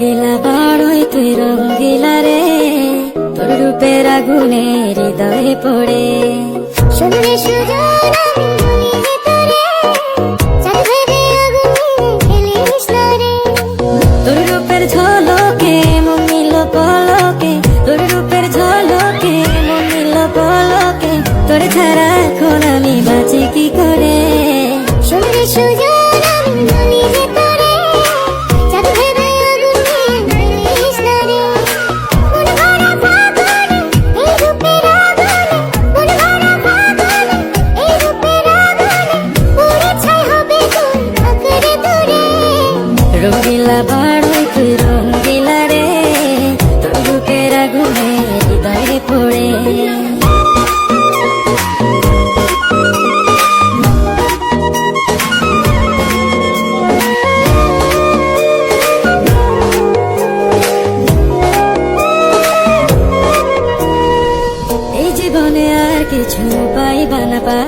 রঙ্গিলা বাড়ই তুই রঙ্গিলা রে, তোর রূপের আগুনে হৃদয়ে পড়ে। শুনলে সুজন আমি বলি যে তোরে, চাঁদ ভেবে আগুনে খেলিস না রে। তোর রূপের ঝলকে মন নিল পলকে, তোর রূপের ঝলকে মন নিল পলকে, তোর ছাড়া এখন আমি বাঁচি কি করে। শুনলে সুজন আমি বলি যে তোরে, চাঁদ ভেবে আগুনে খেলিস না রে। মন ভরা ফাগুনে এই রূপের আগুনে, মন ভরা ফাগুনে এই রূপের আগুনে, পুড়ে ছাই হবে তোর আঁকড়ে ধরে। রঙ্গিলা বাড়ই তুই রঙ্গিলা রে, তোর রূপের আগুনে হৃদয়ে পড়ে। এই জীবনে আর কিছু পাইবা না পা,